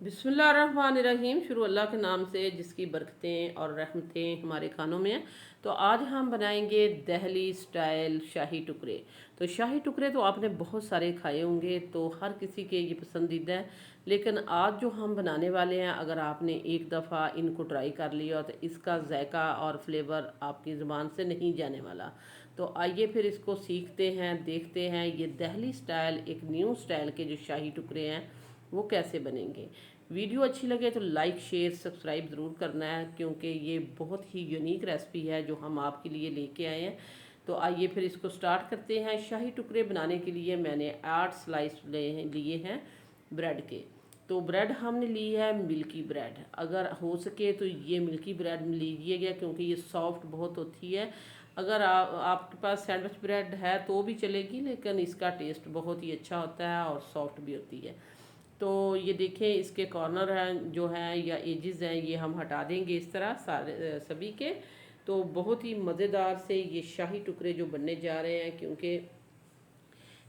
बिस्मिल्लाहिर्रहमानिर्रहीम। शुरू अल्लाह के नाम से जिसकी बरकतें और रहमतें हमारे खानों में हैं। तो आज हम बनाएंगे दहली स्टाइल शाही टुकड़े। तो शाही टुकड़े तो आपने बहुत सारे खाए होंगे, तो हर किसी के ये पसंदीदा है। लेकिन आज जो हम बनाने वाले हैं, अगर आपने एक दफ़ा इनको ट्राई कर लिया तो इसका जायका और फ्लेवर आपकी ज़ुबान से नहीं जाने वाला। तो आइए फिर इसको सीखते हैं, देखते हैं ये दहली स्टाइल, एक न्यू स्टाइल के जो शाही टुकड़े हैं वो कैसे बनेंगे। वीडियो अच्छी लगे तो लाइक शेयर सब्सक्राइब ज़रूर करना है, क्योंकि ये बहुत ही यूनिक रेसिपी है जो हम आपके लिए लेके आए हैं। तो आइए फिर इसको स्टार्ट करते हैं। शाही टुकड़े बनाने के लिए मैंने 8 स्लाइस लिए हैं ब्रेड के। तो ब्रेड हमने ली है मिल्की ब्रेड, अगर हो सके तो ये मिल्की ब्रेड लीजिएगा, क्योंकि ये सॉफ्ट बहुत होती है। अगर आपके पास सैंडविच ब्रेड है तो भी चलेगी, लेकिन इसका टेस्ट बहुत ही अच्छा होता है और सॉफ्ट भी होती है। तो ये देखें, इसके कॉर्नर हैं जो हैं या एजेस हैं, ये हम हटा देंगे इस तरह सारे सभी के। तो बहुत ही मज़ेदार से ये शाही टुकड़े जो बनने जा रहे हैं, क्योंकि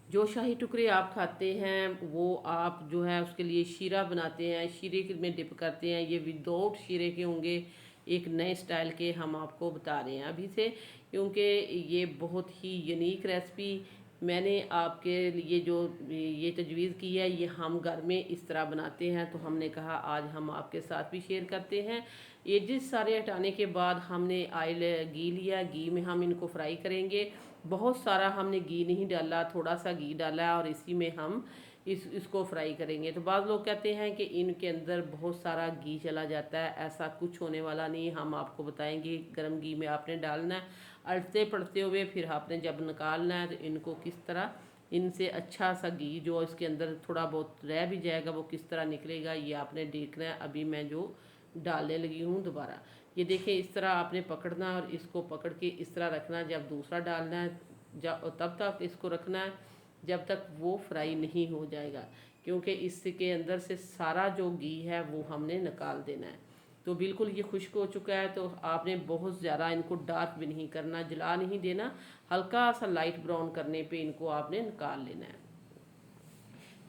जो शाही टुकड़े आप खाते हैं वो आप जो है उसके लिए शीरा बनाते हैं, शीरे में डिप करते हैं। ये विदाउट शीरे के होंगे, एक नए स्टाइल के हम आपको बता रहे हैं अभी से, क्योंकि ये बहुत ही यूनिक रेसिपी मैंने आपके लिए जो ये तजवीज़ की है, ये हम घर में इस तरह बनाते हैं। तो हमने कहा आज हम आपके साथ भी शेयर करते हैं। ये जिस सारे हटाने के बाद हमने ऑयल घी लिया, घी में हम इनको फ्राई करेंगे। बहुत सारा हमने घी नहीं डाला, थोड़ा सा घी डाला है और इसी में हम इसको फ्राई करेंगे। तो बाद लोग कहते हैं कि इनके अंदर बहुत सारा घी चला जाता है, ऐसा कुछ होने वाला नहीं। हम आपको बताएंगे गर्म घी में आपने डालना है, अड़ते पड़ते हुए फिर आपने जब निकालना है तो इनको किस तरह इनसे अच्छा सा घी जो इसके अंदर थोड़ा बहुत रह भी जाएगा वो किस तरह निकलेगा, ये आपने देखना है। अभी मैं जो डालने लगी हूँ दोबारा, ये देखें इस तरह आपने पकड़ना और इसको पकड़ के इस तरह रखना। जब दूसरा डालना है जब तब तक इसको रखना है जब तक वो फ्राई नहीं हो जाएगा, क्योंकि इसके अंदर से सारा जो घी है वो हमने निकाल देना है। तो बिल्कुल ये खुश्क हो चुका है, तो आपने बहुत ज़्यादा इनको डार्क भी नहीं करना, जला नहीं देना, हल्का सा लाइट ब्राउन करने पे इनको आपने निकाल लेना है।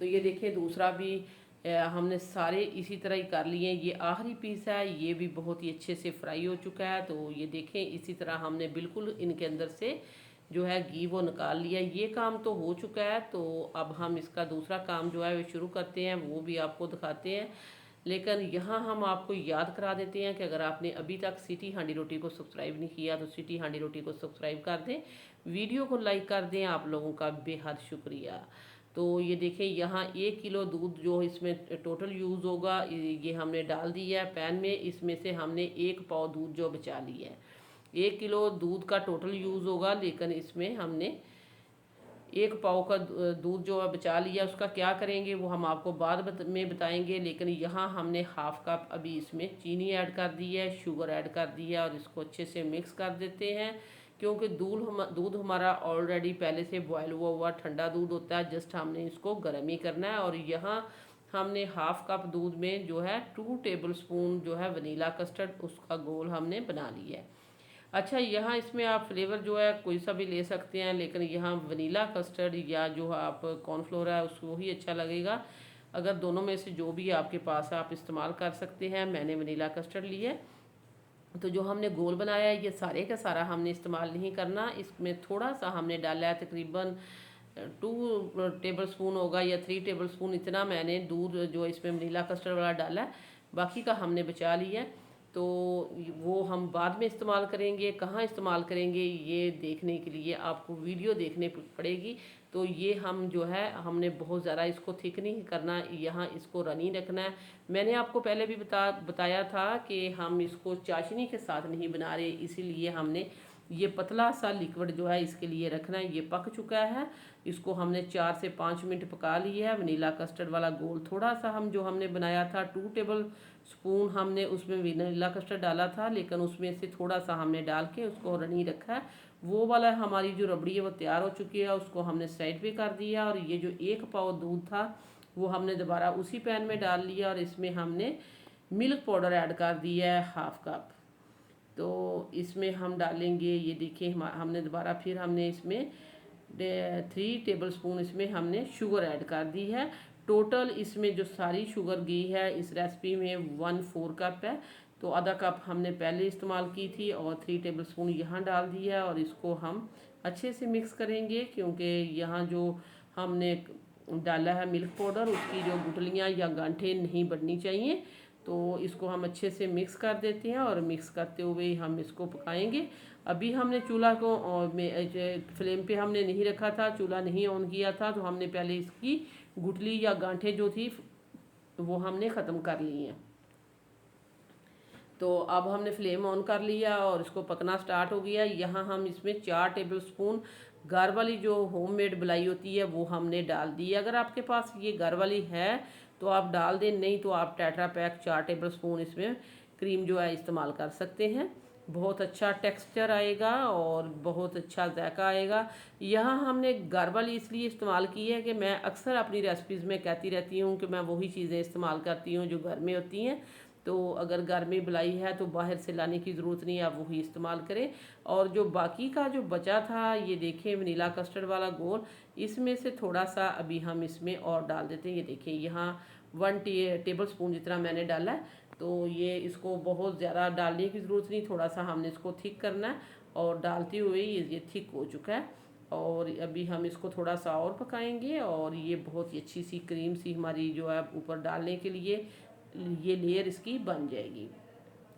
तो ये देखें दूसरा भी हमने सारे इसी तरह ही कर लिए। ये आखिरी पीस है, ये भी बहुत ही अच्छे से फ्राई हो चुका है। तो ये देखें इसी तरह हमने बिल्कुल इनके अंदर से जो है घी वो निकाल लिया। ये काम तो हो चुका है, तो अब हम इसका दूसरा काम जो है वो शुरू करते हैं, वो भी आपको दिखाते हैं। लेकिन यहाँ हम आपको याद करा देते हैं कि अगर आपने अभी तक सिटी हांडी रोटी को सब्सक्राइब नहीं किया तो सिटी हांडी रोटी को सब्सक्राइब कर दें, वीडियो को लाइक कर दें। आप लोगों का बेहद शुक्रिया। तो ये देखें यहाँ 1 किलो दूध जो इसमें टोटल यूज़ होगा, ये हमने डाल दिया है पैन में। इसमें से हमने 1 पाव दूध जो बचा लिया है। 1 किलो दूध का टोटल यूज़ होगा, लेकिन इसमें हमने 1 पाव का दूध जो है बचा लिया। उसका क्या करेंगे वो हम आपको बाद में बताएंगे। लेकिन यहाँ हमने हाफ कप अभी इसमें चीनी ऐड कर दी है, शुगर ऐड कर दी है और इसको अच्छे से मिक्स कर देते हैं, क्योंकि दूध हमारा ऑलरेडी पहले से बॉयल हुआ हुआ ठंडा दूध होता है। जस्ट हमने इसको गर्म ही करना है। और यहाँ हमने हाफ कप दूध में जो है 2 टेबल स्पून जो है वनीला कस्टर्ड, उसका घोल हमने बना लिया है। अच्छा, यहाँ इसमें आप फ्लेवर जो है कोई सा भी ले सकते हैं, लेकिन यहाँ वनीला कस्टर्ड या जो आप कॉर्नफ्लोर है उसको ही अच्छा लगेगा। अगर दोनों में से जो भी आपके पास है आप इस्तेमाल कर सकते हैं। मैंने वनीला कस्टर्ड लिया है। तो जो हमने घोल बनाया है ये सारे का सारा हमने इस्तेमाल नहीं करना, इसमें थोड़ा सा हमने डाला है, तकरीबन 2 टेबल स्पून होगा या 3 टेबल स्पून, इतना मैंने दूध जो इसमें वनीला कस्टर्ड वाला डाला है। बाकी का हमने बचा लिया है। तो वो हम बाद में इस्तेमाल करेंगे। कहाँ इस्तेमाल करेंगे ये देखने के लिए आपको वीडियो देखने पड़ेगी। तो ये हम जो है हमने बहुत ज़्यादा इसको थिक नहीं करना, यहाँ इसको रनी रखना है। मैंने आपको पहले भी बताया था कि हम इसको चाशनी के साथ नहीं बना रहे, इसीलिए हमने ये पतला सा लिक्विड जो है इसके लिए रखना है। ये पक चुका है, इसको हमने 4 से 5 मिनट पका लिया है। वनीला कस्टर्ड वाला घोल थोड़ा सा हम जो हमने बनाया था 2 टेबल स्पून हमने उसमें वनीला कस्टर्ड डाला था, लेकिन उसमें से थोड़ा सा हमने डाल के उसको रनी रखा है। वो वाला हमारी जो रबड़ी है वो तैयार हो चुकी है, उसको हमने साइड पे कर दिया। और ये जो 1 पाव दूध था वो हमने दोबारा उसी पैन में डाल लिया और इसमें हमने मिल्क पाउडर ऐड कर दिया है हाफ कप। तो इसमें हम डालेंगे, ये देखिए हमने दोबारा हमने इसमें 3 टेबल स्पून इसमें हमने शुगर ऐड कर दी है। टोटल इसमें जो सारी शुगर घी है इस रेसिपी में 1/4 कप है। तो आधा कप हमने पहले इस्तेमाल की थी और 3 टेबलस्पून यहाँ डाल दिया है और इसको हम अच्छे से मिक्स करेंगे, क्योंकि यहाँ जो हमने डाला है मिल्क पाउडर उसकी जो गुठलियाँ या गांठें नहीं बढ़नी चाहिए। तो इसको हम अच्छे से मिक्स कर देते हैं और मिक्स करते हुए हम इसको पकाएंगे। अभी हमने चूल्हा को फ्लेम पे हमने नहीं रखा था, चूल्हा नहीं ऑन किया था, तो हमने पहले इसकी गुठली या गांठें जो थी वो हमने ख़त्म कर ली हैं। तो अब हमने फ्लेम ऑन कर लिया और इसको पकना स्टार्ट हो गया। यहाँ हम इसमें 4 टेबलस्पून घर वाली जो होममेड मलाई होती है वो हमने डाल दी है। अगर आपके पास ये घर वाली है तो आप डाल दें, नहीं तो आप टेट्रा पैक 4 टेबलस्पून इसमें क्रीम जो है इस्तेमाल कर सकते हैं। बहुत अच्छा टेक्सचर आएगा और बहुत अच्छा जायका आएगा। यहाँ हमने घर वाली इसलिए इस्तेमाल की है कि मैं अक्सर अपनी रेसिपीज़ में कहती रहती हूँ कि मैं वही चीज़ें इस्तेमाल करती हूँ जो घर में होती हैं। तो अगर घर में मलाई है तो बाहर से लाने की ज़रूरत नहीं, आप वही इस्तेमाल करें। और जो बाकी का जो बचा था, ये देखें वनीला कस्टर्ड वाला गोल, इसमें से थोड़ा सा अभी हम इसमें और डाल देते हैं। ये देखें यहाँ 1 टेबलस्पून जितना मैंने डाला है। तो ये इसको बहुत ज़्यादा डालने की ज़रूरत नहीं, थोड़ा सा हमने इसको थिक करना है और डालते हुए ये थिक हो चुका है। और अभी हम इसको थोड़ा सा और पकाएंगे और ये बहुत ही अच्छी सी क्रीम सी हमारी जो है ऊपर डालने के लिए ये लेयर इसकी बन जाएगी।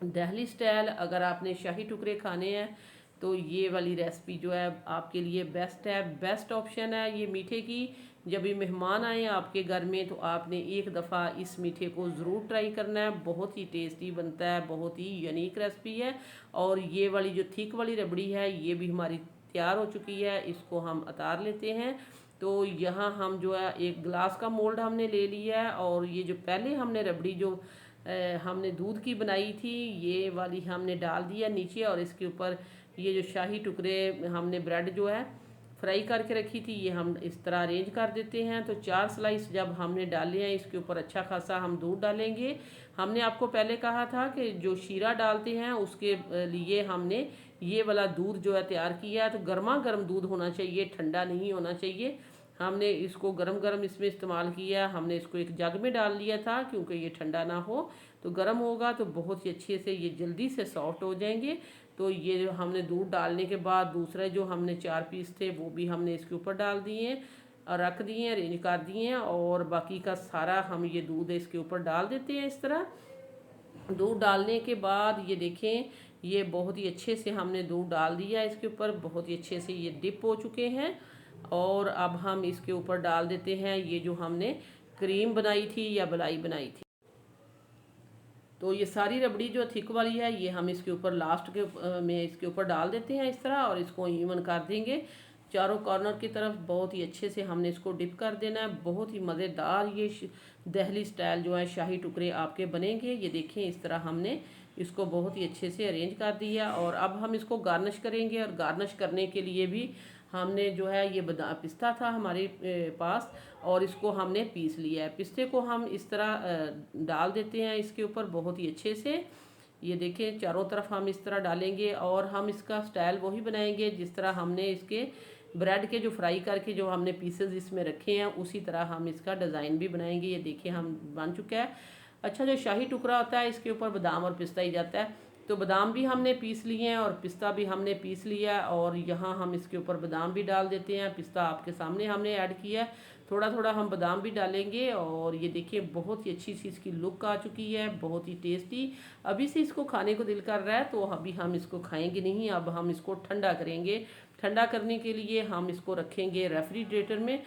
दिल्ली स्टाइल अगर आपने शाही टुकड़े खाने हैं तो ये वाली रेसिपी जो है आपके लिए बेस्ट है, बेस्ट ऑप्शन है ये मीठे की। जब भी मेहमान आए आपके घर में तो आपने एक दफ़ा इस मीठे को ज़रूर ट्राई करना है, बहुत ही टेस्टी बनता है, बहुत ही यूनिक रेसिपी है। और ये वाली जो थिक वाली रबड़ी है ये भी हमारी तैयार हो चुकी है, इसको हम उतार लेते हैं। तो यहाँ हम जो है एक गिलास का मोल्ड हमने ले लिया है और ये जो पहले हमने रबड़ी जो हमने दूध की बनाई थी ये वाली हमने डाल दिया नीचे, और इसके ऊपर ये जो शाही टुकड़े हमने ब्रेड जो है फ्राई करके रखी थी ये हम इस तरह अरेंज कर देते हैं। तो 4 स्लाइस जब हमने डाले हैं इसके ऊपर अच्छा खासा हम दूध डालेंगे। हमने आपको पहले कहा था कि जो शीरा डालते हैं उसके लिए हमने ये वाला दूध जो है तैयार किया है। तो गर्मा गर्म दूध होना चाहिए, ठंडा नहीं होना चाहिए। हमने इसको गरम गरम इसमें इस्तेमाल किया, हमने इसको एक जग में डाल लिया था क्योंकि ये ठंडा ना हो। तो गर्म होगा तो बहुत ही अच्छे से ये जल्दी से सॉफ्ट हो जाएंगे। तो ये हमने दूध डालने के बाद दूसरे जो हमने 4 पीस थे वो भी हमने इसके ऊपर डाल दिए और रख दिए, अरेंज कर दिए हैं। और बाकी का सारा हम ये दूध इसके ऊपर डाल देते हैं। इस तरह दूध डालने के बाद ये देखें ये बहुत ही अच्छे से हमने दूध डाल दिया इसके ऊपर, बहुत ही अच्छे से ये डिप हो चुके हैं। और अब हम इसके ऊपर डाल देते हैं ये जो हमने क्रीम बनाई थी या मलाई बनाई थी। तो ये सारी रबड़ी जो थिक वाली है ये हम इसके ऊपर लास्ट के में इसके ऊपर डाल देते हैं इस तरह, और इसको इवन कर देंगे चारों कॉर्नर की तरफ। बहुत ही अच्छे से हमने इसको डिप कर देना है। बहुत ही मज़ेदार ये दिल्ली स्टाइल जो है शाही टुकड़े आपके बनेंगे। ये देखें इस तरह हमने इसको बहुत ही अच्छे से अरेंज कर दिया। और अब हम इसको गार्निश करेंगे, और गार्निश करने के लिए भी हमने जो है ये पिस्ता था हमारे पास और इसको हमने पीस लिया है। पिस्ते को हम इस तरह डाल देते हैं इसके ऊपर बहुत ही अच्छे से। ये देखें चारों तरफ हम इस तरह डालेंगे और हम इसका स्टाइल वही बनाएंगे जिस तरह हमने इसके ब्रेड के जो फ्राई करके जो हमने पीसेस इसमें रखे हैं उसी तरह हम इसका डिज़ाइन भी बनाएंगे। ये देखिए हम बन चुका है। अच्छा जो शाही टुकड़ा होता है इसके ऊपर बादाम और पिस्ता ही जाता है, तो बादाम भी हमने पीस लिए हैं और पिस्ता भी हमने पीस लिया है। और यहाँ हम इसके ऊपर बादाम भी डाल देते हैं, पिस्ता आपके सामने हमने ऐड किया है, थोड़ा थोड़ा हम बादाम भी डालेंगे। और ये देखिए बहुत ही अच्छी सी इसकी लुक आ चुकी है, बहुत ही टेस्टी। अभी से इसको खाने को दिल कर रहा है, तो अभी हम इसको खाएंगे नहीं, अब हम इसको ठंडा करेंगे। ठंडा करने के लिए हम इसको रखेंगे रेफ्रिजरेटर में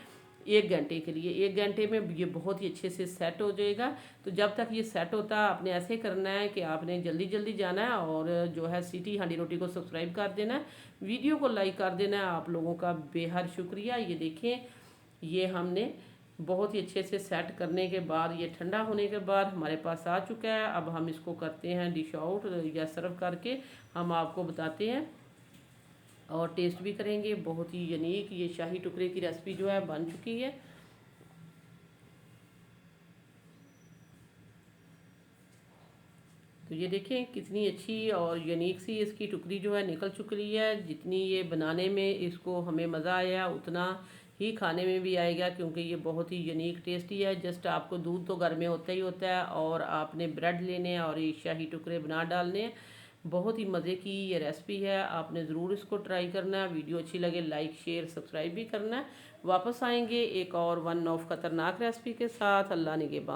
1 घंटे के लिए। 1 घंटे में ये बहुत ही अच्छे से सेट हो जाएगा। तो जब तक ये सेट होता है आपने ऐसे करना है कि आपने जल्दी जल्दी जाना है और जो है सिटी हांडी रोटी को सब्सक्राइब कर देना है, वीडियो को लाइक कर देना है। आप लोगों का बेहद शुक्रिया। ये देखें ये हमने बहुत ही अच्छे से सेट करने के बाद ये ठंडा होने के बाद हमारे पास आ चुका है। अब हम इसको करते हैं डिश आउट या सर्व करके हम आपको बताते हैं और टेस्ट भी करेंगे। बहुत ही यूनिक ये शाही टुकड़े की रेसिपी जो है बन चुकी है। तो ये देखें कितनी अच्छी और यूनिक सी इसकी टुकड़ी जो है निकल चुकी है। जितनी ये बनाने में इसको हमें मज़ा आया उतना ही खाने में भी आएगा, क्योंकि ये बहुत ही यूनिक टेस्टी है। जस्ट आपको दूध तो घर में होता ही होता है और आपने ब्रेड लेने हैं और ये शाही टुकड़े बना डालने हैं। बहुत ही मज़े की ये रेसिपी है, आपने ज़रूर इसको ट्राई करना है। वीडियो अच्छी लगे लाइक शेयर सब्सक्राइब भी करना है। वापस आएंगे एक और वन ऑफ खतरनाक रेसिपी के साथ। अल्लाह निगहबान।